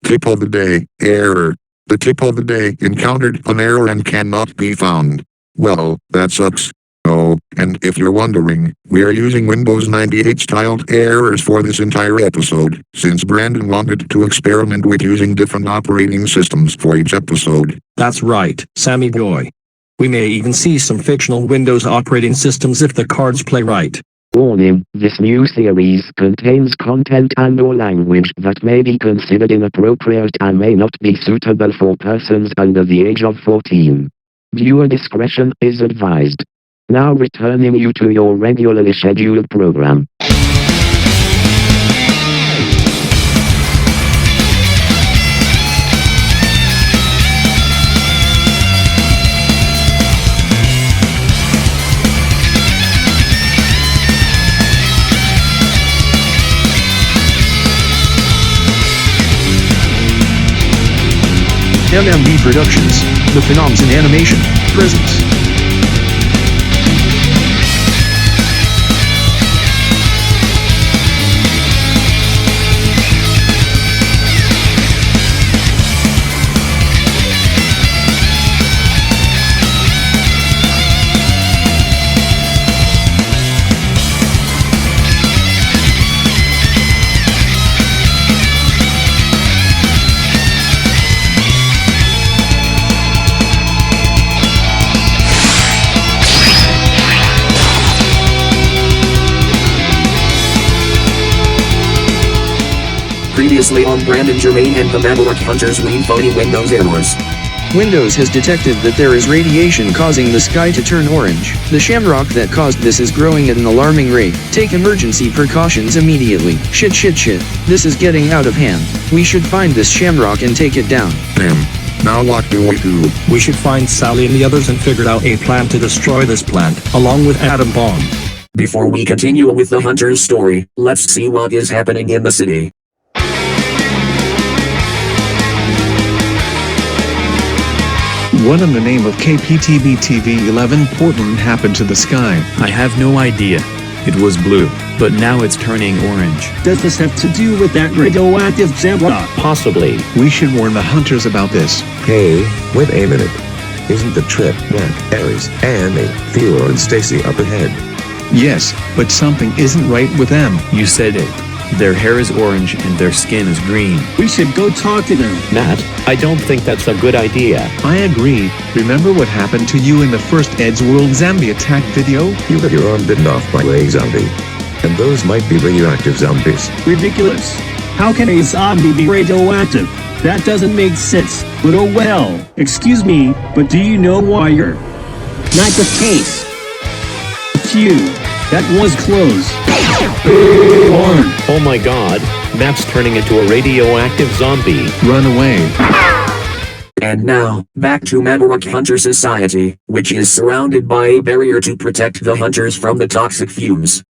Tip of the day, error. The tip of the day encountered an error and cannot be found. Well, that sucks. Oh, and if you're wondering, we are using Windows 98 styled errors for this entire episode, since Brandon wanted to experiment with using different operating systems for each episode. That's right, Sammy boy. We may even see some fictional Windows operating systems if the cards play right. Warning, this new series contains content and/or language that may be considered inappropriate and may not be suitable for persons under the age of 14. Viewer discretion is advised. Now returning you to your regularly scheduled program. MMB Productions, The Phenoms in Animation, presents. Previously on Brandon, Germain, and the Maverick hunters read phony Windows errors. Windows has detected that there is radiation causing the sky to turn orange. The shamrock that caused this is growing at an alarming rate. Take emergency precautions immediately. Shit. This is getting out of hand. We should find this shamrock and take it down. Damn. Now what do we do? We should find Sally and the others and figure out a plan to destroy this plant, along with Atom Bomb. Before we continue with the hunter's story, let's see what is happening in the city. What in the name of KPTB-TV11 Portland happened to the sky? I have no idea. It was blue, but now it's turning orange. Does this have to do with that radioactive shamrock? Possibly. We should warn the hunters about this. Hey, wait a minute. Isn't the Trip, Mac, Aries, Annie, Theo and Stacy up ahead? Yes, but something isn't right with them. You said it. Their hair is orange and their skin is green. We should go talk to them. Matt, I don't think that's a good idea. I agree. Remember what happened to you in the first Ed's World zombie attack video? You got your arm bitten off by a zombie. And those might be radioactive zombies. Ridiculous. How can a zombie be radioactive? That doesn't make sense. But oh well. Excuse me, but do you know why you're not the case? Phew, that was close. Oh my god, Matt's turning into a radioactive zombie. Run away. And now, back to Maverick Hunter Society, which is surrounded by a barrier to protect the hunters from the toxic fumes.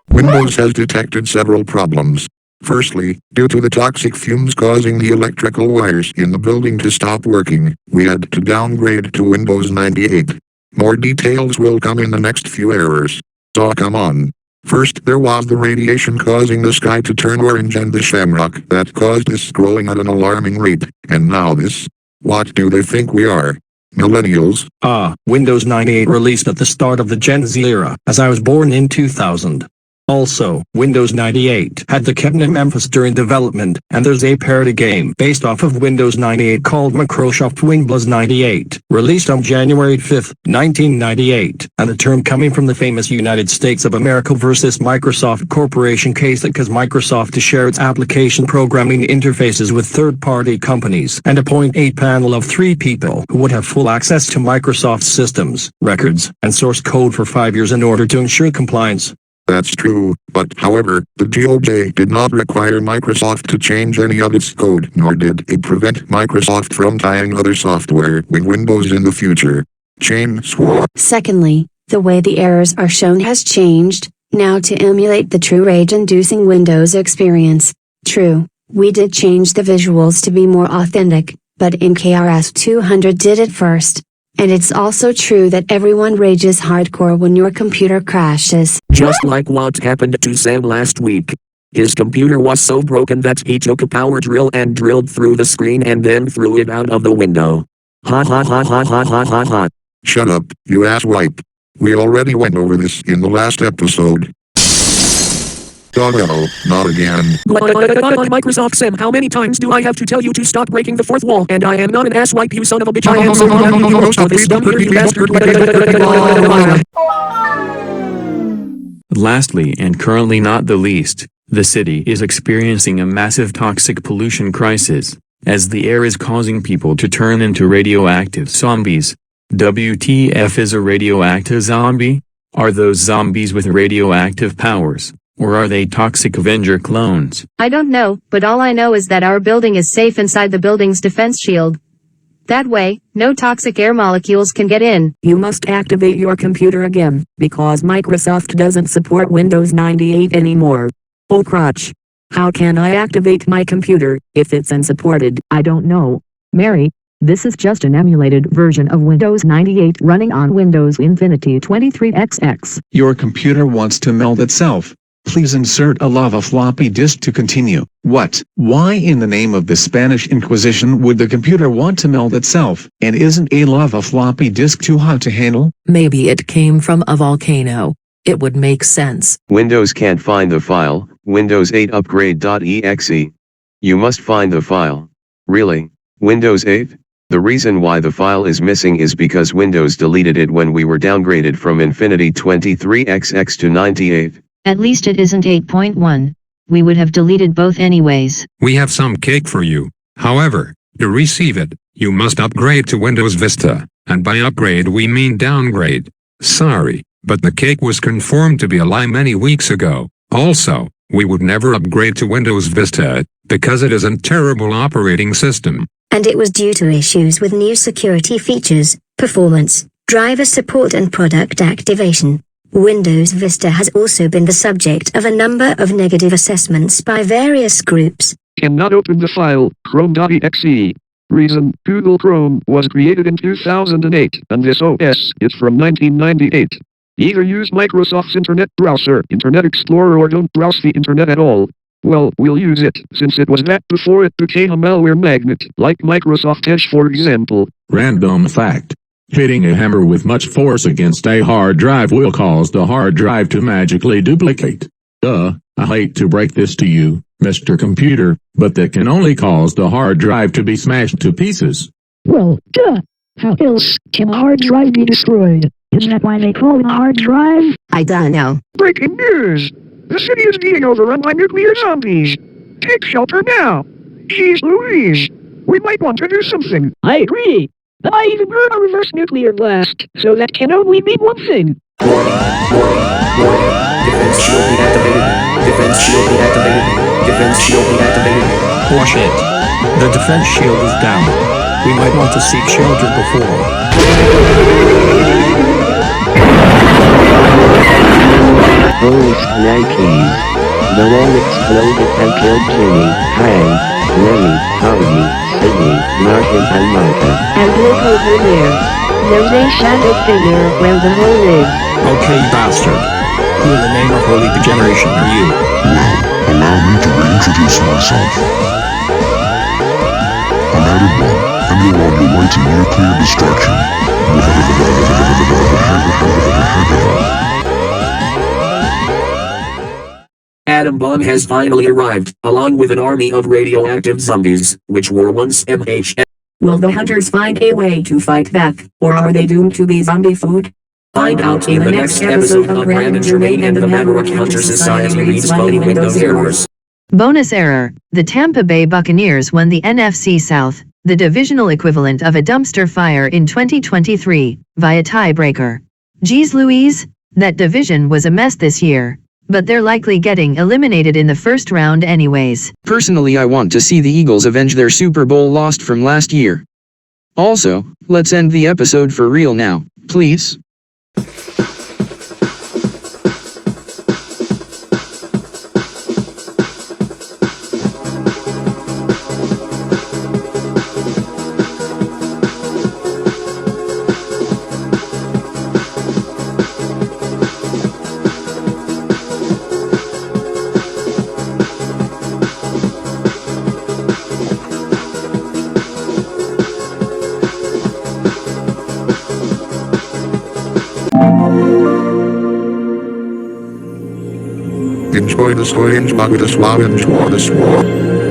Windows has detected several problems. Firstly, due to the toxic fumes causing the electrical wires in the building to stop working, we had to downgrade to Windows 98. More details will come in the next few errors. So come on. First there was the radiation causing the sky to turn orange and the shamrock that caused this growing at an alarming rate. And now this. What do they think we are? Millennials? Windows 98 released at the start of the Gen Z era, as I was born in 2000. Also, Windows 98 had the Kepner Memphis during development, and there's a parody game based off of Windows 98 called Microsoft Winbuzz 98, released on January 5, 1998, and the term coming from the famous United States of America versus Microsoft Corporation case that caused Microsoft to share its application programming interfaces with third-party companies and appoint a panel of 3 people who would have full access to Microsoft's systems, records, and source code for 5 years in order to ensure compliance. That's true, but however, the DOJ did not require Microsoft to change any of its code, nor did it prevent Microsoft from tying other software with Windows in the future. Chain swap. Secondly, the way the errors are shown has changed. Now to emulate the true rage-inducing Windows experience. True, we did change the visuals to be more authentic, but MKRS 200 did it first. And it's also true that everyone rages hardcore when your computer crashes. Just like what happened to Sam last week. His computer was so broken that he took a power drill and drilled through the screen and then threw it out of the window. Ha ha ha ha ha ha ha ha. Shut up, you asswipe. We already went over this in the last episode. Oh no, not again. Microsoft Sam, how many times do I have to tell you to stop breaking the fourth wall? And I am not an asswipe, you son of a bitch. I am so happy for this dumb here, you bastard. Lastly and currently not the least, the city is experiencing a massive toxic pollution crisis, as the air is causing people to turn into radioactive zombies. WTF is a radioactive zombie? Are those zombies with radioactive powers? Or are they toxic Avenger clones? I don't know, but all I know is that our building is safe inside the building's defense shield. That way, no toxic air molecules can get in. You must activate your computer again, because Microsoft doesn't support Windows 98 anymore. Oh crotch. How can I activate my computer, if it's unsupported? I don't know. Mary, this is just an emulated version of Windows 98 running on Windows Infinity 23XX. Your computer wants to meld itself. Please insert a lava floppy disk to continue. What? Why in the name of the Spanish Inquisition would the computer want to meld itself? And isn't a lava floppy disk too hot to handle? Maybe it came from a volcano. It would make sense. Windows can't find the file, Windows 8 upgrade.exe. You must find the file. Really? Windows 8? The reason why the file is missing is because Windows deleted it when we were downgraded from Infinity 23XX to 98. At least it isn't 8.1. We would have deleted both anyways. We have some cake for you. However, to receive it, you must upgrade to Windows Vista, and by upgrade we mean downgrade. Sorry, but the cake was confirmed to be a lie many weeks ago. Also, we would never upgrade to Windows Vista, because it is a terrible operating system. And it was due to issues with new security features, performance, driver support and product activation. Windows Vista has also been the subject of a number of negative assessments by various groups. Cannot open the file, Chrome.exe. Reason, Google Chrome was created in 2008, and this OS is from 1998. Either use Microsoft's Internet Browser, Internet Explorer, or don't browse the Internet at all. Well, we'll use it, since it was that before it became a malware magnet, like Microsoft Edge for example. Random fact. Hitting a hammer with much force against a hard drive will cause the hard drive to magically duplicate. I hate to break this to you, Mr. Computer, but that can only cause the hard drive to be smashed to pieces. Well, duh. How else can a hard drive be destroyed? Isn't that why they call it a hard drive? I don't know. Breaking news! The city is being overrun by nuclear zombies. Take shelter now. Jeez Louise. We might want to do something. I agree. I even heard a reverse nuclear blast, so that can only mean one thing. Defense shield deactivated. Defense shield deactivated. Defense shield deactivated. Oh shit. The defense shield is down. We might want to seek shelter before. Holy crikeys. The wall exploded and killed Jimmy, Hank, Lenny, Harvey, Sydney, Martin and Martha. And look over there. There's a shadow figure where the hole is. Okay, bastard. Who in the name of holy degeneration are you? Well, allow me to reintroduce myself. I'm Adam 1, and you're on your way to nuclear destruction. Atom Bomb has finally arrived, along with an army of radioactive zombies, which were once MHS. Will the hunters find a way to fight back, or are they doomed to be zombie food? Find out in the next episode of Brandon Germain and the Maverick Hunter Society reads bug Windows errors. Bonus error. The Tampa Bay Buccaneers won the NFC South, the divisional equivalent of a dumpster fire in 2023, via tiebreaker. Geez Louise, that division was a mess this year. But they're likely getting eliminated in the first round anyways. Personally, I want to see the Eagles avenge their Super Bowl lost from last year. Also, let's end the episode for real now, please. enjoy the swinge, but with a swab enjoy the swab.